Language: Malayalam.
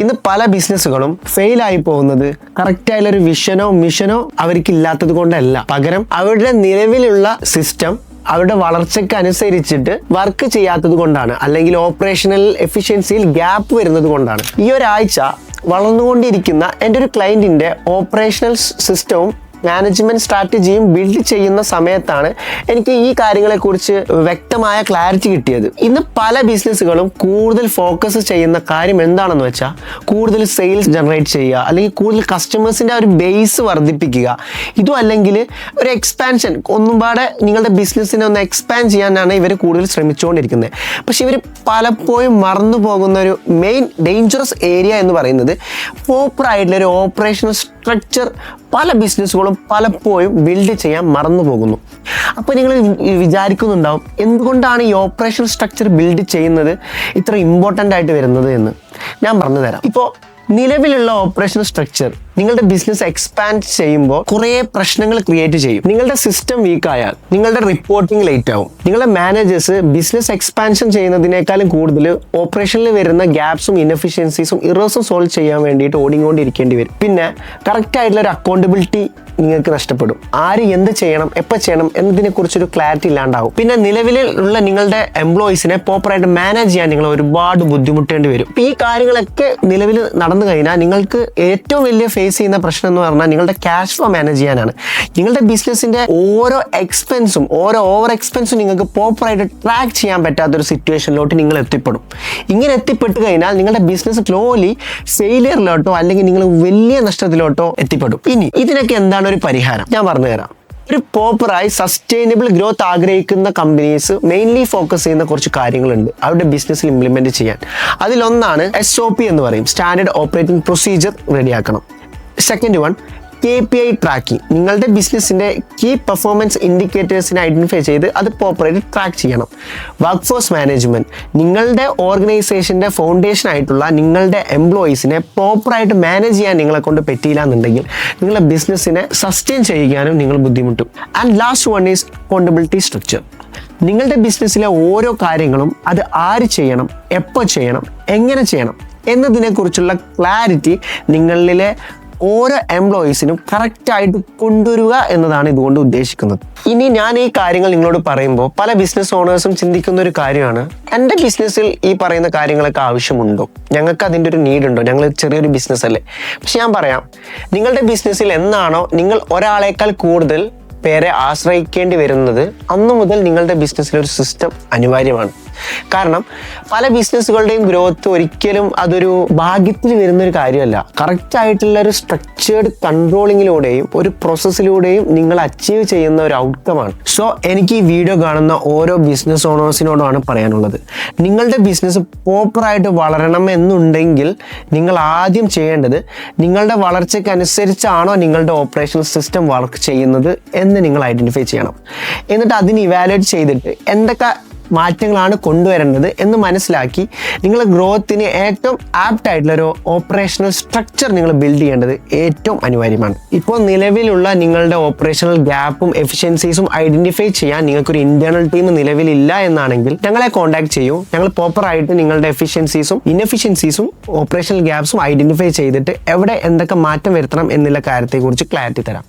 ഇന്ന് പല ബിസിനസ്സുകളും ഫെയിലായി പോകുന്നത് കറക്റ്റായുള്ളൊരു വിഷനോ മിഷനോ അവർക്ക് ഇല്ലാത്തത് കൊണ്ടല്ല, പകരം അവരുടെ നിലവിലുള്ള സിസ്റ്റം അവരുടെ വളർച്ചയ്ക്ക് അനുസരിച്ചിട്ട് വർക്ക് ചെയ്യാത്തത് കൊണ്ടാണ്, അല്ലെങ്കിൽ ഓപ്പറേഷണൽ എഫിഷ്യൻസിയിൽ ഗ്യാപ്പ് വരുന്നത് കൊണ്ടാണ്. ഈ ഒരാഴ്ച വളർന്നുകൊണ്ടിരിക്കുന്ന എൻ്റെ ഒരു ക്ലയൻറ്റിൻ്റെ ഓപ്പറേഷണൽ സിസ്റ്റവും മാനേജ്മെന്റ് സ്ട്രാറ്റജിയും ബിൽഡ് ചെയ്യുന്ന സമയത്താണ് എനിക്ക് ഈ കാര്യങ്ങളെക്കുറിച്ച് വ്യക്തമായ ക്ലാരിറ്റി കിട്ടിയത്. ഇന്ന് പല ബിസിനസ്സുകളും കൂടുതൽ ഫോക്കസ് ചെയ്യുന്ന കാര്യം എന്താണെന്ന് വെച്ചാൽ കൂടുതൽ സെയിൽസ് ജനറേറ്റ് ചെയ്യുക, അല്ലെങ്കിൽ കൂടുതൽ കസ്റ്റമേഴ്സിൻ്റെ ഒരു ബേസ് വർദ്ധിപ്പിക്കുക. ഇതും അല്ലെങ്കിൽ ഒരു എക്സ്പാൻഷൻ, ഒന്നുപാടെ നിങ്ങളുടെ ബിസിനസ്സിനെ ഒന്ന് എക്സ്പാൻഡ് ചെയ്യാനാണ് ഇവർ കൂടുതൽ ശ്രമിച്ചുകൊണ്ടിരിക്കുന്നത്. പക്ഷെ ഇവർ പലപ്പോഴും മറന്നു പോകുന്ന ഒരു മെയിൻ ഡേഞ്ചറസ് ഏരിയ എന്ന് പറയുന്നത് പ്രോപ്പറായിട്ടുള്ള ഒരു ഓപ്പറേഷണൽ സ്ട്രക്ചർ പല ബിസിനസ്സുകളും പലപ്പോഴും ബിൽഡ് ചെയ്യാൻ മറന്നു പോകുന്നു. അപ്പോൾ നിങ്ങൾ വിചാരിക്കുന്നുണ്ടാവും, എന്തുകൊണ്ടാണ് ഈ ഓപ്പറേഷൻ സ്ട്രക്ചർ ബിൽഡ് ചെയ്യുന്നത് ഇത്ര ഇമ്പോർട്ടൻ്റ് ആയിട്ട് വരുന്നത് എന്ന്. ഞാൻ പറഞ്ഞു തരാം. ഇപ്പോൾ നിലവിലുള്ള ഓപ്പറേഷണൽ സ്ട്രക്ചർ നിങ്ങളുടെ ബിസിനസ് എക്സ്പാൻഡ് ചെയ്യുമ്പോൾ കുറേ പ്രശ്നങ്ങൾ ക്രിയേറ്റ് ചെയ്യും. നിങ്ങളുടെ സിസ്റ്റം വീക്ക് ആയാൽ നിങ്ങളുടെ റിപ്പോർട്ടിംഗ് ലേറ്റ് ആവും. നിങ്ങളുടെ മാനേജേഴ്സ് ബിസിനസ് എക്സ്പാൻഷൻ ചെയ്യുന്നതിനേക്കാളും കൂടുതൽ ഓപ്പറേഷനിൽ വരുന്ന ഗ്യാപ്സും ഇൻഎഫിഷ്യൻസീസും ഇറേഴ്സും സോൾവ് ചെയ്യാൻ വേണ്ടിയിട്ട് ഓടിക്കൊണ്ടിരിക്കേണ്ടി വരും. പിന്നെ കറക്റ്റ് ആയിട്ടുള്ള ഒരു അക്കൗണ്ടബിലിറ്റി നിങ്ങൾക്ക് നഷ്ടപ്പെടും. ആര് എന്ത് ചെയ്യണം, എപ്പോൾ ചെയ്യണം എന്നതിനെക്കുറിച്ചൊരു ക്ലാരിറ്റി ഇല്ലാണ്ടാവും. പിന്നെ നിലവിലുള്ള നിങ്ങളുടെ എംപ്ലോയീസിനെ പ്രോപ്പറായിട്ട് മാനേജ് ചെയ്യാൻ നിങ്ങൾ ഒരുപാട് ബുദ്ധിമുട്ടേണ്ടി വരും. ഈ കാര്യങ്ങളൊക്കെ നിലവിൽ നടന്നു കഴിഞ്ഞാൽ നിങ്ങൾക്ക് ഏറ്റവും വലിയ ഫേസ് ചെയ്യുന്ന പ്രശ്നം എന്ന് പറഞ്ഞാൽ നിങ്ങളുടെ ക്യാഷ് ഫ്ലോ മാനേജ് ചെയ്യാനാണ്. നിങ്ങളുടെ ബിസിനസിന്റെ ഓരോ എക്സ്പെൻസും ഓവർ എക്സ്പെൻസും നിങ്ങൾക്ക് പ്രോപ്പറായിട്ട് ട്രാക്ക് ചെയ്യാൻ പറ്റാത്തൊരു സിറ്റുവേഷനിലോട്ട് നിങ്ങൾ എത്തിപ്പെടും. ഇങ്ങനെ എത്തിപ്പെട്ട് കഴിഞ്ഞാൽ നിങ്ങളുടെ ബിസിനസ് സ്ലോലി ഫെയിലിയറിലോട്ടോ അല്ലെങ്കിൽ നിങ്ങൾ വലിയ നഷ്ടത്തിലോട്ടോ എത്തിപ്പെടും. ഇനി ഇതിനൊക്കെ എന്താണ് ഒരു പരിഹാരം? ഞാൻ പറഞ്ഞു തരാം. ഒരു പ്രോപ്പറായി സസ്റ്റൈനബിൾ ഗ്രോത്ത് ആഗ്രഹിക്കുന്ന കമ്പനീസ് മെയിൻലി ഫോക്കസ് ചെയ്യുന്ന കുറച്ച് കാര്യങ്ങളുണ്ട് അവരുടെ ബിസിനസ്സിൽ ഇംപ്ലിമെന്റ് ചെയ്യാൻ. അതിലൊന്നാണ് SOP എന്ന് പറയും, സ്റ്റാൻഡേർഡ് ഓപ്പറേറ്റിംഗ് പ്രൊസീജിയർ റെഡിയാക്കണം. Second one KPI tracking. നിങ്ങളുടെ ബിസിനസ്സിൻ്റെ കീ പെർഫോമൻസ് ഇൻഡിക്കേറ്റേഴ്സിനെ ഐഡൻറ്റിഫൈ ചെയ്ത് അത് പ്രോപ്പറായിട്ട് ട്രാക്ക് ചെയ്യണം. Work force management. നിങ്ങളുടെ ഓർഗനൈസേഷൻ്റെ ഫൗണ്ടേഷൻ ആയിട്ടുള്ള നിങ്ങളുടെ എംപ്ലോയീസിനെ പ്രോപ്പറായിട്ട് മാനേജ് ചെയ്യാൻ നിങ്ങളെ കൊണ്ട് പറ്റിയില്ല എന്നുണ്ടെങ്കിൽ നിങ്ങളുടെ ബിസിനസ്സിനെ സസ്റ്റെയിൻ ചെയ്യാനും നിങ്ങൾ ബുദ്ധിമുട്ടും. And last one is accountability structure. നിങ്ങളുടെ ബിസിനസ്സിലെ ഓരോ കാര്യങ്ങളും അത് ആര് ചെയ്യണം, എപ്പോൾ ചെയ്യണം, എങ്ങനെ ചെയ്യണം എന്നതിനെക്കുറിച്ചുള്ള ക്ലാരിറ്റി നിങ്ങളിലെ ഓരോ എംപ്ലോയീസിനും കറക്റ്റായിട്ട് കൊണ്ടുവരിക എന്നതാണ് ഇതുകൊണ്ട് ഉദ്ദേശിക്കുന്നത്. ഇനി ഞാൻ ഈ കാര്യങ്ങൾ നിങ്ങളോട് പറയുമ്പോൾ പല ബിസിനസ് ഓണേഴ്സും ചിന്തിക്കുന്ന ഒരു കാര്യമാണ്, എൻ്റെ ബിസിനസ്സിൽ ഈ പറയുന്ന കാര്യങ്ങളൊക്കെ ആവശ്യമുണ്ടോ, ഞങ്ങൾക്ക് അതിൻ്റെ ഒരു നീഡുണ്ടോ, ഞങ്ങൾ ചെറിയൊരു ബിസിനസ് അല്ലേ. പക്ഷെ ഞാൻ പറയാം, നിങ്ങളുടെ ബിസിനസ്സിൽ എന്നാണോ നിങ്ങൾ ഒരാളേക്കാൾ കൂടുതൽ പേരെ ആശ്രയിക്കേണ്ടി വരുന്നത് അന്നു മുതൽ നിങ്ങളുടെ ബിസിനസ്സിലൊരു സിസ്റ്റം അനിവാര്യമാണ്. കാരണം പല ബിസിനസ്സുകളുടെയും ഗ്രോത്ത് ഒരിക്കലും അതൊരു ഭാഗ്യത്തിൽ വരുന്നൊരു കാര്യമല്ല. കറക്റ്റ് ആയിട്ടുള്ള ഒരു സ്ട്രക്ചേർഡ് കൺട്രോളിങ്ങിലൂടെയും ഒരു പ്രോസസ്സിലൂടെയും നിങ്ങൾ അച്ചീവ് ചെയ്യുന്ന ഒരു ഔട്ട്കമാണ്. സോ എനിക്ക് ഈ വീഡിയോ കാണുന്ന ഓരോ ബിസിനസ് ഓണേഴ്സിനോടാണ് പറയാനുള്ളത്, നിങ്ങളുടെ ബിസിനസ് പ്രോപ്പറായിട്ട് വളരണം എന്നുണ്ടെങ്കിൽ നിങ്ങൾ ആദ്യം ചെയ്യേണ്ടത് നിങ്ങളുടെ വളർച്ചയ്ക്ക് അനുസരിച്ചാണോ നിങ്ങളുടെ ഓപ്പറേഷണൽ സിസ്റ്റം വർക്ക് ചെയ്യുന്നത് എന്ന് നിങ്ങൾ ഐഡൻറ്റിഫൈ ചെയ്യണം. എന്നിട്ട് അതിന് ഇവാലുവേറ്റ് ചെയ്തിട്ട് എന്തൊക്കെ മാറ്റങ്ങളാണ് കൊണ്ടുവരേണ്ടത് എന്ന് മനസ്സിലാക്കി നിങ്ങൾ ഗ്രോത്തിന് ഏറ്റവും ആപ്റ്റ് ആയിട്ടുള്ള ഒരു ഓപ്പറേഷണൽ സ്ട്രക്ചർ നിങ്ങൾ ബിൽഡ് ചെയ്യേണ്ടത് ഏറ്റവും അനിവാര്യമാണ്. ഇപ്പോൾ നിലവിലുള്ള നിങ്ങളുടെ ഓപ്പറേഷണൽ ഗ്യാപ്പും എഫിഷ്യൻസീസും ഐഡന്റിഫൈ ചെയ്യാൻ നിങ്ങൾക്കൊരു ഇന്റേണൽ ടീം നിലവിലില്ല എന്നാണെങ്കിൽ ഞങ്ങളെ കോൺടാക്ട് ചെയ്യൂ. ഞങ്ങൾ പ്രോപ്പറായിട്ട് നിങ്ങളുടെ എഫിഷ്യൻസീസും ഇൻഎഫിഷ്യൻസീസും ഓപ്പറേഷണൽ ഗ്യാപ്സും ഐഡന്റിഫൈ ചെയ്തിട്ട് എവിടെ എന്തൊക്കെ മാറ്റം വരുത്തണം എന്നുള്ള കാര്യത്തെക്കുറിച്ച് ക്ലാരിറ്റി തരാം.